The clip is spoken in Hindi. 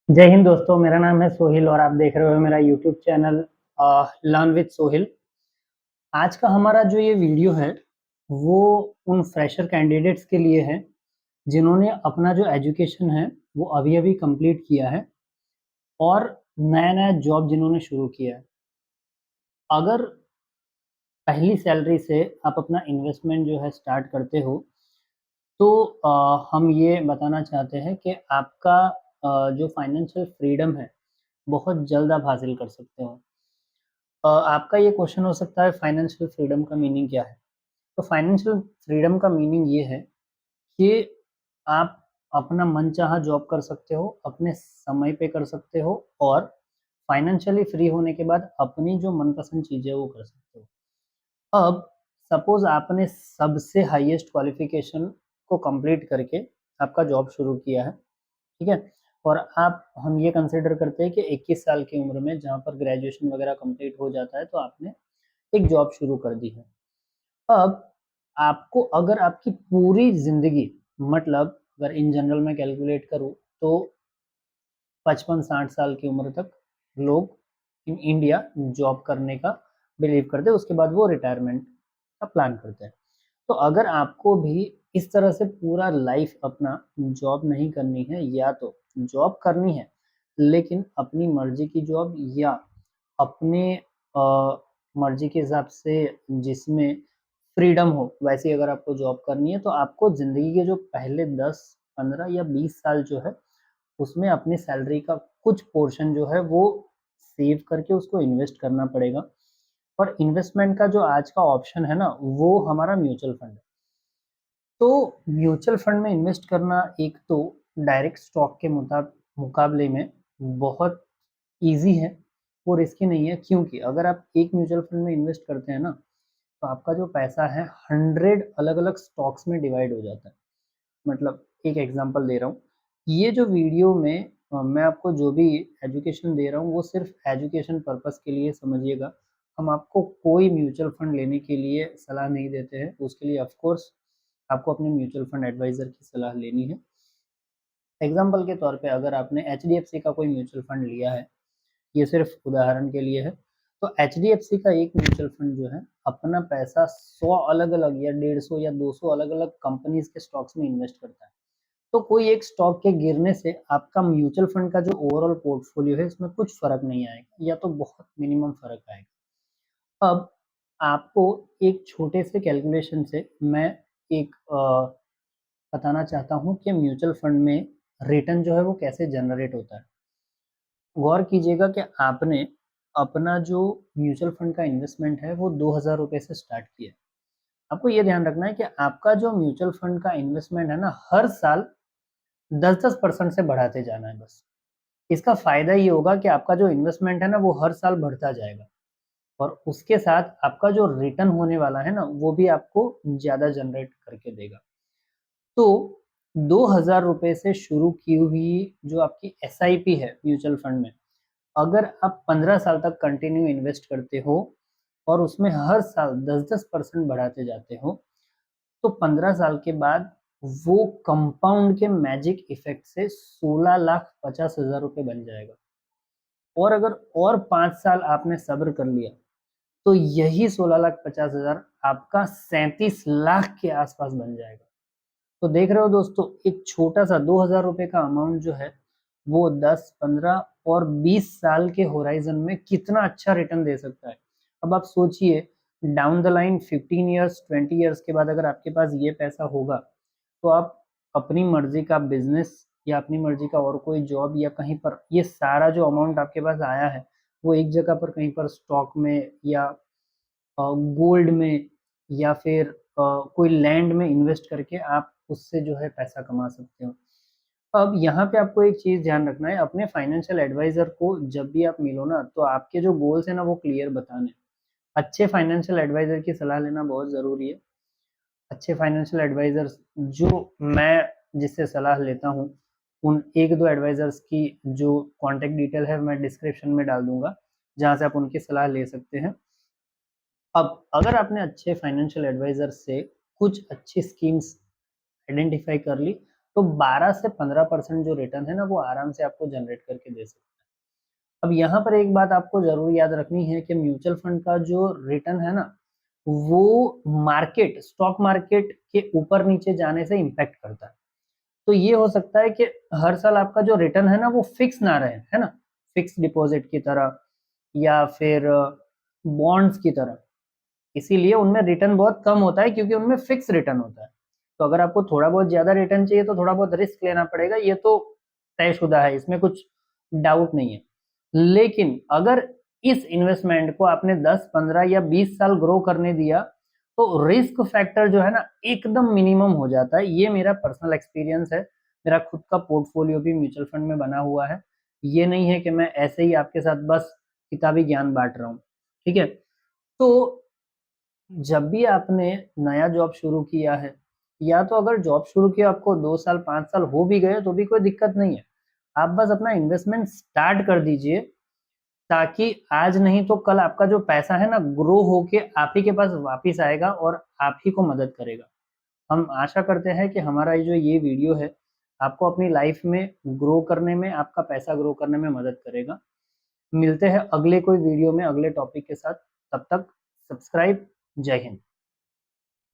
जय हिंद दोस्तों, मेरा नाम है सोहिल और आप देख रहे हो मेरा YouTube channel learn with Sohil. आज का हमारा जो ये वीडियो है वो उन फ्रेशर कैंडिडेट्स के लिए है जिन्होंने अपना जो एजुकेशन है वो अभी-अभी कंप्लीट किया है और नया-नया जॉब जिन्होंने शुरू किया है। अगर पहली सैलरी से आप अपना इन्वेस्टमेंट जो है स्टार्ट करते हो तो हम ये बताना चाहते हैं कि आपका जो फाइनेंशियल फ्रीडम है बहुत जल्द आप हासिल कर सकते हो। आपका ये क्वेश्चन हो सकता है फाइनेंशियल फ्रीडम का मीनिंग क्या है? तो फाइनेंशियल फ्रीडम का मीनिंग ये है कि आप अपना मनचाहा जॉब कर सकते हो, अपने समय पे कर सकते हो और फाइनेंशियली फ्री होने के बाद अपनी जो मनपसंद चीज़ें वो कर सकते हो। अब सपोज़ आपने सबसे हाईएस्ट क्वालिफ़िकेशन को कंप्लीट करके आपका जॉब शुरू किया है, ठीक है? और आप हम ये कंसिडर करते हैं कि 21 साल की उम्र में जहाँ पर ग्रेजुएशन वगैरह कंप्लीट हो जाता है, तो आपने एक जॉब शुरू कर दी है। अब आपको अगर आपकी पूरी ज़िंदगी मतलब अगर इन जनरल मैं कैलकुलेट करूँ तो 55-60 साल की उम्र तक लोग इन इंडिया जॉब करने का बिलीव करते हैं, उसके बाद वो रिटायरमेंट का प्लान करते हैं। तो अगर आपको भी इस तरह से पूरा लाइफ अपना जॉब नहीं करनी है या तो जॉब करनी है, लेकिन अपनी मर्ज़ी की जॉब या अपने मर्ज़ी के हिसाब से जिसमें फ्रीडम हो, वैसी अगर आपको जॉब करनी है, तो आपको ज़िंदगी के जो पहले 10, 15 या 20 साल जो है, उसमें अपनी सैलरी का कुछ पोर्शन जो है वो सेव करके उसको इन्वेस्ट करना पड़ेगा। और इन्वेस्टमेंट का जो आज का ऑप्शन है ना, वो हमारा म्यूचुअल फंड है। तो म्यूचुअल फंड में इन्वेस्ट करना एक तो डायरेक्ट स्टॉक के मुकाबले में बहुत ईज़ी है, वो रिस्की नहीं है क्योंकि अगर आप एक म्यूचुअल फंड में इन्वेस्ट करते हैं ना, तो आपका जो पैसा है 100 अलग-अलग स्टॉक्स में डिवाइड हो जाता है। मतलब एक एग्ज़ाम्पल दे रहा हूँ, ये जो वीडियो में मैं आपको जो भी एजुकेशन दे रहा हूँ, वो सिर्फ़ एजुकेशन पर्पज़ के लिए समझिएगा। हम आपको कोई म्यूचुअल फंड लेने के लिए सलाह नहीं देते हैं, उसके लिए ऑफ़ कोर्स आपको अपने म्यूचुअल फंड एडवाइज़र की सलाह लेनी है। एग्ज़ाम्पल के तौर पे अगर आपने एचडीएफसी का कोई म्यूचुअल फंड लिया है, ये सिर्फ़ उदाहरण के लिए है, तो एचडीएफसी का एक म्यूचुअल फंड जो है, अपना पैसा 100 अलग-अलग या 150 या 200 अलग-अलग कंपनीज़ के स्टॉक्स में इन्वेस्ट करता है। तो कोई एक स्टॉक के गिरने से आपका म्यूचुअल फंड का जो ओवरऑल पोर्टफोलियो है, इसमें कुछ फ़र्क नहीं आएगा या तो बहुत मिनिमम फ़र्क आएगा। अब आपको एक छोटे से कैलकुलेशन से मैं एक बताना चाहता हूँ कि म्यूचुअल फंड में रिटर्न जो है वो कैसे जनरेट होता है। गौर कीजिएगा कि आपने अपना जो म्यूचुअल फंड का इन्वेस्टमेंट है वो ₹2000 से स्टार्ट किया है। आपको ये ध्यान रखना है कि आपका जो म्यूचुअल फंड का इन्वेस्टमेंट है ना, हर साल 10-10% से बढ़ाते जाना है बस। इसका फ़ायदा ये होगा कि आपका जो इन्वेस्टमेंट है ना, वो हर साल बढ़ता जाएगा और उसके साथ आपका जो रिटर्न होने वाला है ना, वो भी आपको ज़्यादा जनरेट करके देगा। तो ₹2000 से शुरू की हुई जो आपकी एसआईपी है म्यूचुअल फंड में, अगर आप 15 साल तक कंटिन्यू इन्वेस्ट करते हो और उसमें हर साल 10-10% बढ़ाते जाते हो, तो 15 साल के बाद वो कंपाउंड के मैजिक इफ़ेक्ट से ₹16,50,000 बन जाएगा। और अगर और 5 साल आपने सब्र कर लिया, तो यही 16,50,000 आपका 37 लाख के आस-पास बन जाएगा। तो देख रहे हो दोस्तों, एक छोटा-सा ₹2000 का अमाउंट जो है, वो 10, 15 और 20 साल के होराइज़न में कितना अच्छा रिटर्न दे सकता है। अब आप सोचिए down the line 15 years, 20 years के बाद अगर आपके पास ये पैसा होगा, तो आप अपनी मर्ज़ी का बिज़नेस या अपनी मर्ज़ी का और कोई जॉब या कहीं पर ये सारा जो अमाउंट आपके पास आया है, वो एक जगह पर कहीं पर स्टॉक में या गोल्ड में या फिर कोई लैंड में इन्वेस्ट करके आप उससे जो है पैसा कमा सकते हो। अब यहाँ पे आपको एक चीज़ ध्यान रखना है, अपने फाइनेंशियल एडवाइज़र को जब भी आप मिलो ना, तो आपके जो गोल्स हैं ना, वो क्लियर बताने। अच्छे फाइनेंशियल एडवाइज़र की सलाह लेना बहुत ज़रूरी है। अच्छे फाइनेंशियल एडवाइज़र्स जो मैं जिससे सलाह लेता हूँ, उन 1-2 एडवाइज़र्स की जो कॉन्टैक्ट डिटेल है, मैं डिस्क्रिप्शन में डाल दूँगा, जहाँ से आप उनकी सलाह ले सकते हैं। अब अगर आपने अच्छे फाइनेंशियल एडवाइज़र से कुछ अच्छी स्कीम्स आइडेंटिफ़ाई कर ली, तो 12 से 15% जो रिटर्न है ना वो आराम से आपको जनरेट करके दे सकता है। अब यहाँ पर एक बात आपको ज़रूर याद रखनी है कि म्यूचुअल फंड का जो रिटर्न है ना, वो मार्केट, स्टॉक मार्केट के ऊपर-नीचे जाने से इम्पैक्ट करता है। तो ये हो सकता है कि हर साल आपका जो रिटर्न है ना वो फिक्स ना रहे, है ना? फिक्स डिपॉज़िट की तरह या फिर बॉन्ड्स की तरह। इसीलिए उनमें रिटर्न बहुत कम होता है क्योंकि उनमें फिक्स रिटर्न होता है। तो अगर आपको थोड़ा बहुत ज़्यादा रिटर्न चाहिए तो थोड़ा बहुत रिस्क लेना पड़ेगा, ये तो तयशुदा है, इसमें कुछ डाउट नहीं है। लेकिन अगर इस इन्वेस्टमेंट को आपने 10, 15 या 20 साल ग्रो करने दिया, तो रिस्क फैक्टर जो है ना एकदम मिनिमम हो जाता है। ये मेरा पर्सनल एक्सपीरियंस है। मेरा खुद का पोर्टफोलियो भी म्यूचुअल फंड में बना हुआ है। ये नहीं है कि मैं ऐसे ही आपके साथ बस किताबी ज्ञान बाँट रहा हूँ, ठीक है? तो जब भी आपने नया जॉब शुरू किया है या तो अगर जॉब शुरू किया आपको 2 साल, 5 साल हो भी गए तो भी कोई दिक्कत नहीं है। आप बस अपना इन्वेस्टमेंट स्टार्ट कर दीजिए, ताकि आज नहीं तो कल आपका जो पैसा है ना ग्रो होके आप ही के पास वापिस आएगा और आप ही को मदद करेगा। हम आशा करते हैं कि हमारा जो ये वीडियो है, आपको अपनी लाइफ में ग्रो करने में, आपका पैसा ग्रो करने में मदद करेगा। मिलते हैं अगले कोई वीडियो में अगले टॉपिक के साथ, तब तक सब्सक्राइब। जय हिंद।